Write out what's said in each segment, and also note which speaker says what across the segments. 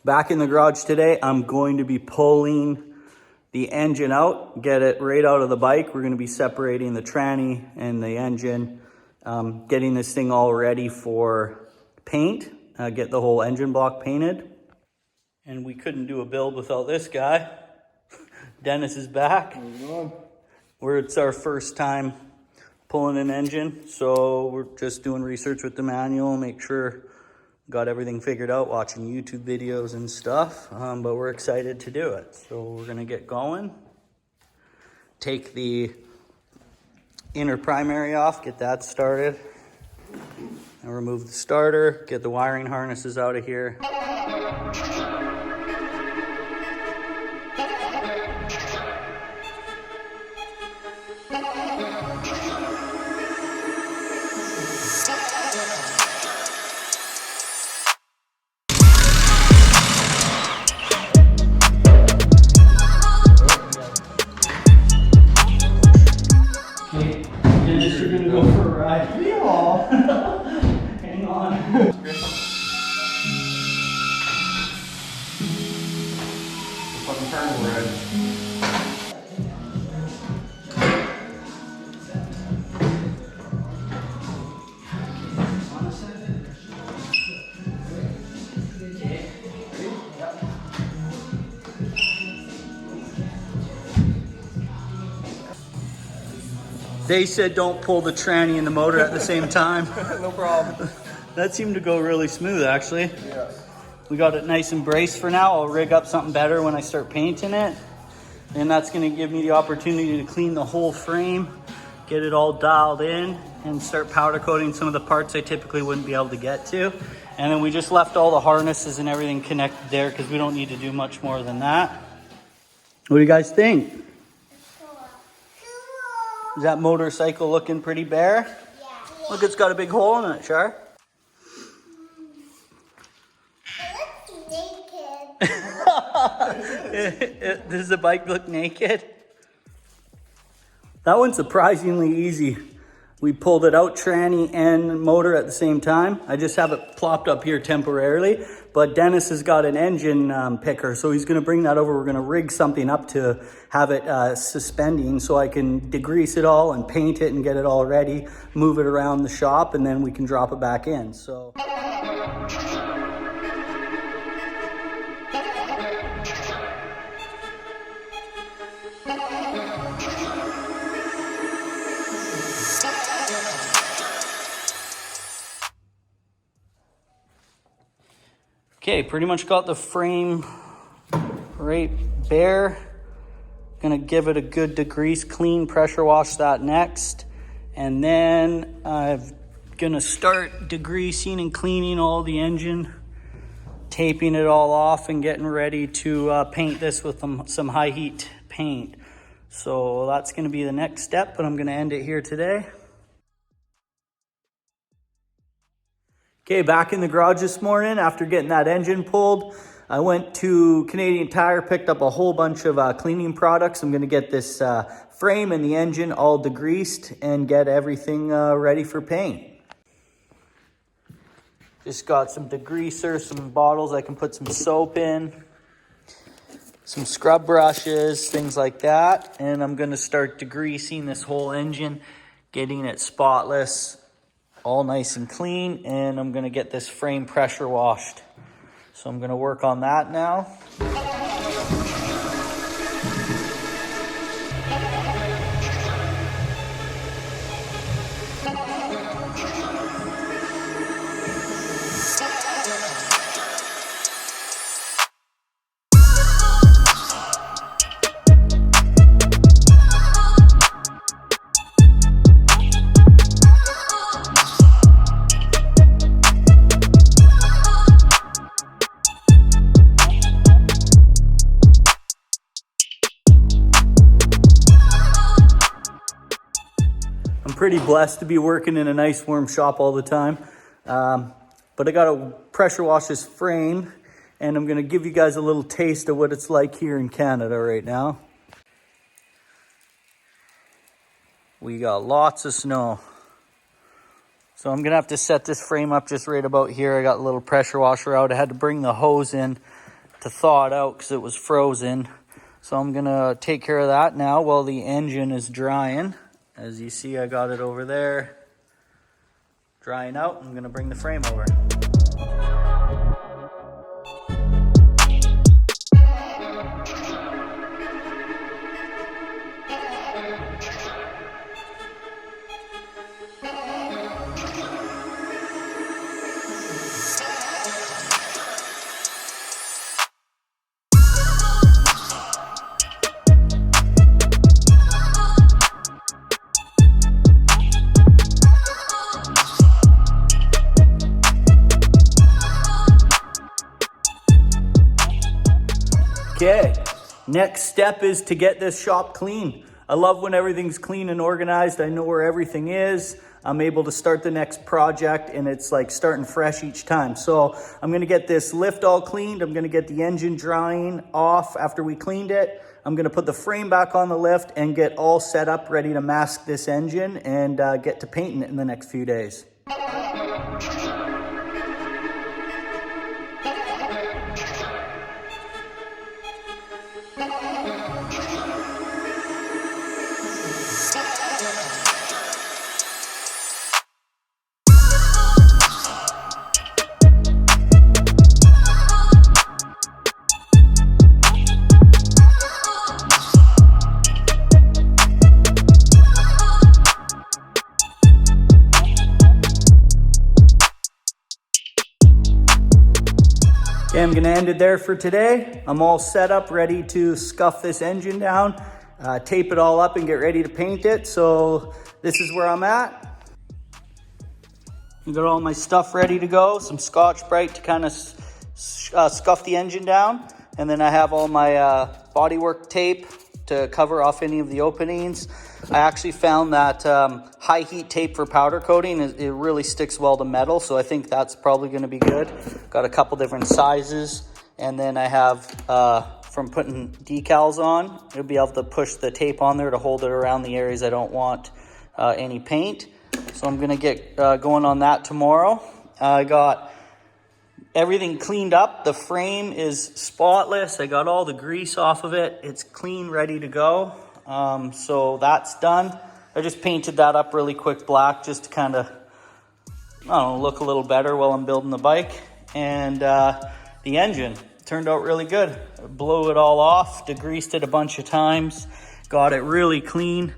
Speaker 1: Back in the garage today, I'm going to be pulling the engine out, get it right out of the bike. We're going to be separating the tranny and the engine, getting this thing all ready for paint, get the whole engine block painted. And we couldn't do a build without this guy. Dennis is back. It's our first time pulling an engine, so we're just doing research with the manual, make sure got everything figured out, watching YouTube videos and stuff, but we're excited to do it. So we're gonna get going, take the inner primary off, get that started, and remove the starter, get the wiring harnesses out of here. They said don't pull the tranny and the motor at the same time.
Speaker 2: No problem.
Speaker 1: That seemed to go really smooth, actually.
Speaker 2: Yeah.
Speaker 1: We got it nice and braced for now. I'll rig up something better when I start painting it. And that's gonna give me the opportunity to clean the whole frame, get it all dialed in, and start powder coating some of the parts I typically wouldn't be able to get to. And then we just left all the harnesses and everything connected there because we don't need to do much more than that. What do you guys think? Is that motorcycle looking pretty bare? Yeah. Look, it's got a big hole in it, Char. Does the bike look naked? That one's surprisingly easy. We pulled it out, tranny and motor at the same time. I just have it plopped up here temporarily, but Dennis has got an engine picker, so he's gonna bring that over. We're gonna rig something up to have it suspending so I can degrease it all and paint it and get it all ready, move it around the shop, and then we can drop it back in. So. Okay, pretty much got the frame right bare. Gonna give it a good degrease, clean, pressure wash that next. And then I'm gonna start degreasing and cleaning all the engine, taping it all off and getting ready to paint this with some high heat paint. So that's gonna be the next step, but I'm gonna end it here today. Okay, back in the garage this morning after getting that engine pulled. I went to Canadian Tire, picked up a whole bunch of cleaning products. I'm gonna get this frame and the engine all degreased and get everything ready for paint. Just got some degreaser, some bottles I can put some soap in, some scrub brushes, things like that. And I'm gonna start degreasing this whole engine, getting it spotless, all nice and clean, and I'm gonna get this frame pressure washed. So I'm gonna work on that now. Pretty blessed to be working in a nice warm shop all the time. But I gotta pressure wash this frame, and I'm gonna give you guys a little taste of what it's like here in Canada right now. We got lots of snow. So I'm gonna have to set this frame up just right about here. I got a little pressure washer out. I had to bring the hose in to thaw it out because it was frozen. So I'm gonna take care of that now while the engine is drying. As you see, I got it over there drying out. I'm gonna bring the frame over. Okay, next step is to get this shop clean. I love when everything's clean and organized. I know where everything is. I'm able to start the next project and it's like starting fresh each time. So I'm gonna get this lift all cleaned. I'm gonna get the engine drying off after we cleaned it. I'm gonna put the frame back on the lift and get all set up, ready to mask this engine and get to painting it in the next few days. Okay, I'm gonna end it there for today. I'm all set up, ready to scuff this engine down, tape it all up and get ready to paint it. So this is where I'm at. I got all my stuff ready to go, some Scotch-Brite to kind of scuff the engine down. And then I have all my bodywork tape to cover off any of the openings. I actually found that high heat tape for powder coating, it really sticks well to metal, so I think that's probably going to be good. Got a couple different sizes, and then I have, from putting decals on, you'll be able to push the tape on there to hold it around the areas I don't want any paint. So I'm going to get going on that tomorrow. I got everything cleaned up. The frame is spotless. I got all the grease off of it. It's clean, ready to go. So that's done. I just painted that up really quick black just to kind of, I don't know, look a little better while I'm building the bike. And the engine turned out really good. I blew it all off, degreased it a bunch of times, got it really clean.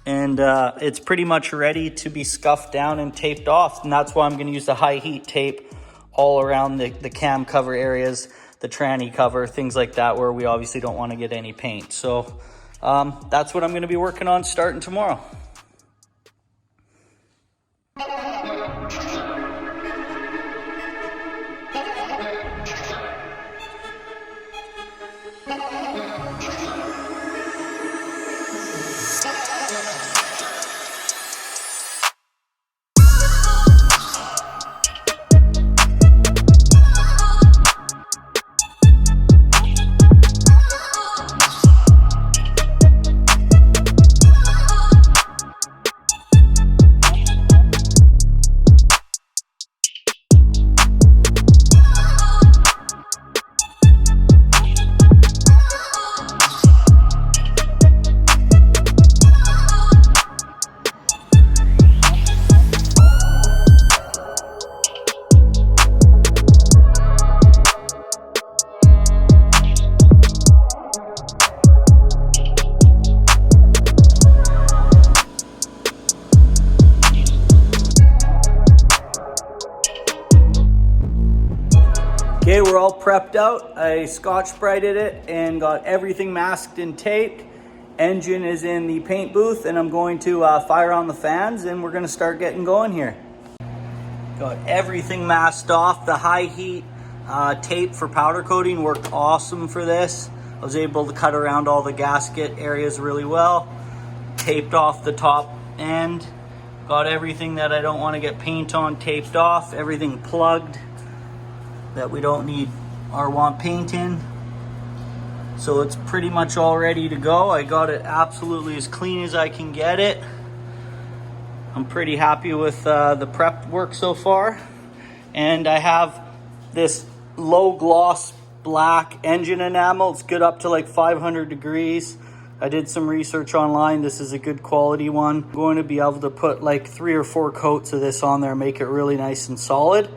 Speaker 1: And it's pretty much ready to be scuffed down and taped off. And that's why I'm going to use the high heat tape all around the cam cover areas, the tranny cover, things like that, where we obviously don't want to get any paint. So that's what I'm going to be working on starting tomorrow. Okay, we're all prepped out. I Scotch-Brited it and got everything masked and taped. Engine is in the paint booth and I'm going to fire on the fans and we're gonna start getting going here. Got everything masked off. The high heat tape for powder coating worked awesome for this. I was able to cut around all the gasket areas really well. Taped off the top end. Got everything that I don't want to get paint on taped off. Everything plugged that we don't need or want paint in. So it's pretty much all ready to go. I got it absolutely as clean as I can get it. I'm pretty happy with the prep work so far. And I have this low gloss black engine enamel. It's good up to like 500 degrees. I did some research online. This is a good quality one. I'm going to be able to put like 3 or 4 coats of this on there, make it really nice and solid.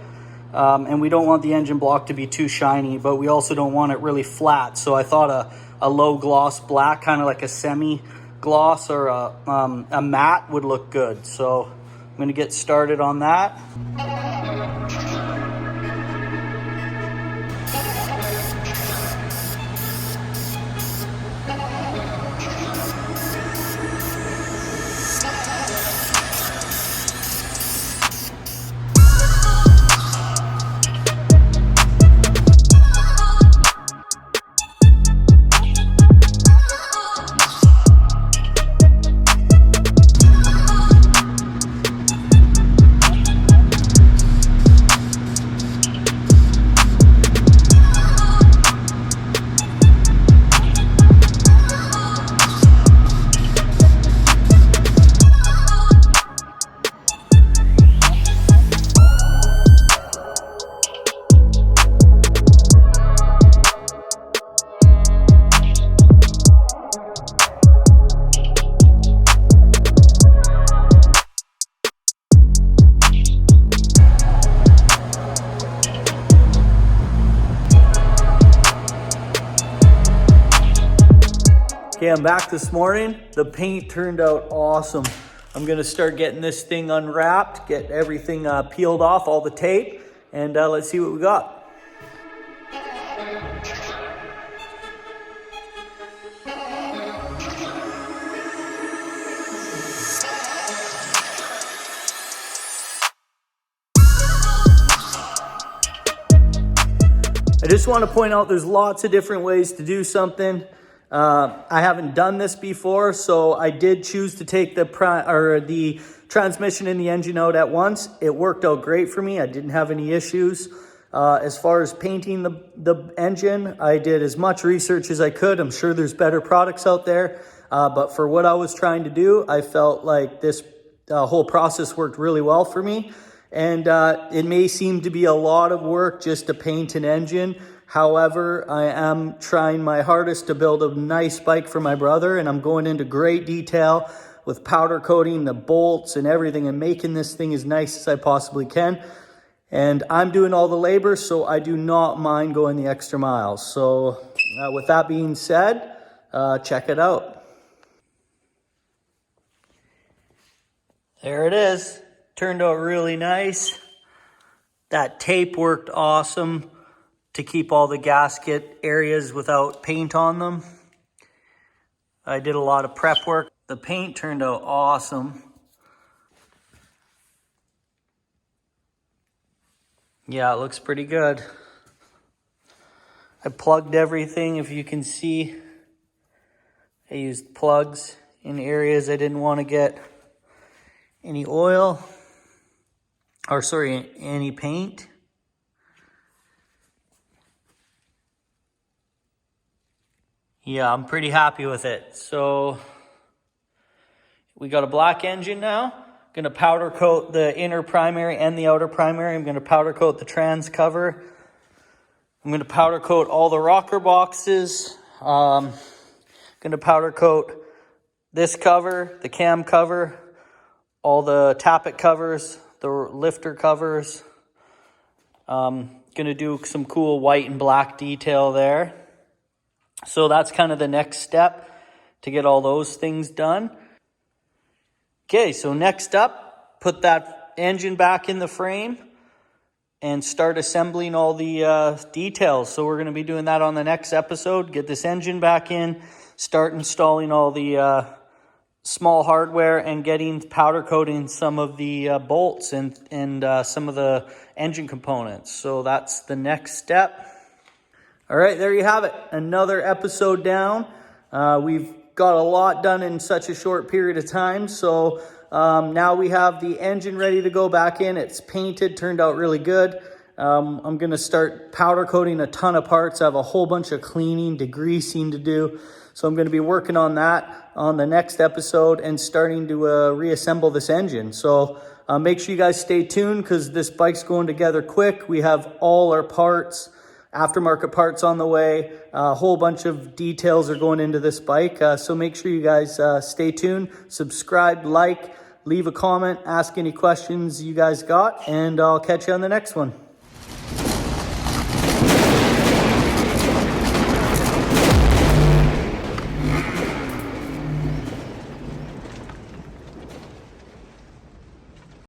Speaker 1: And we don't want the engine block to be too shiny, but we also don't want it really flat. So I thought a low gloss black, kind of like a semi gloss or a matte would look good. So I'm going to get started on that. Okay, I'm back this morning. The paint turned out awesome. I'm gonna start getting this thing unwrapped, get everything peeled off, all the tape, and let's see what we got. I just want to point out there's lots of different ways to do something. I haven't done this before, so I did choose to take the transmission and the engine out at once. It worked out great for me. I didn't have any issues. As far as painting the engine, I did as much research as I could. I'm sure there's better products out there, but for what I was trying to do, I felt like this whole process worked really well for me. And it may seem to be a lot of work just to paint an engine. However, I am trying my hardest to build a nice bike for my brother, and I'm going into great detail with powder coating the bolts and everything and making this thing as nice as I possibly can. And I'm doing all the labor, so I do not mind going the extra mile. So with that being said, check it out. There it is. Turned out really nice. That tape worked awesome to keep all the gasket areas without paint on them. I did a lot of prep work. The paint turned out awesome. Yeah, it looks pretty good. I plugged everything, if you can see. I used plugs in areas I didn't want to get any oil, or sorry, any paint. Yeah, I'm pretty happy with it. So we got a black engine now. Gonna powder coat the inner primary and the outer primary. I'm gonna powder coat the trans cover. I'm gonna powder coat all the rocker boxes. Gonna powder coat this cover, the cam cover, all the tappet covers, the lifter covers. Gonna do some cool white and black detail there. So that's kind of the next step to get all those things done. Okay, so next up, put that engine back in the frame and start assembling all the details. So we're going to be doing that on the next episode. Get this engine back in, start installing all the small hardware and getting powder coating some of the bolts and some of the engine components. So that's the next step. All right, there you have it. Another episode down. We've got a lot done in such a short period of time. So now we have the engine ready to go back in. It's painted, turned out really good. I'm going to start powder coating a ton of parts. I have a whole bunch of cleaning, degreasing to do. So I'm going to be working on that on the next episode and starting to reassemble this engine. So make sure you guys stay tuned because this bike's going together quick. We have all our parts. aftermarket parts on the way. A whole bunch of details are going into this bike. So make sure you guys stay tuned, subscribe, like, leave a comment, ask any questions you guys got, and I'll catch you on the next one.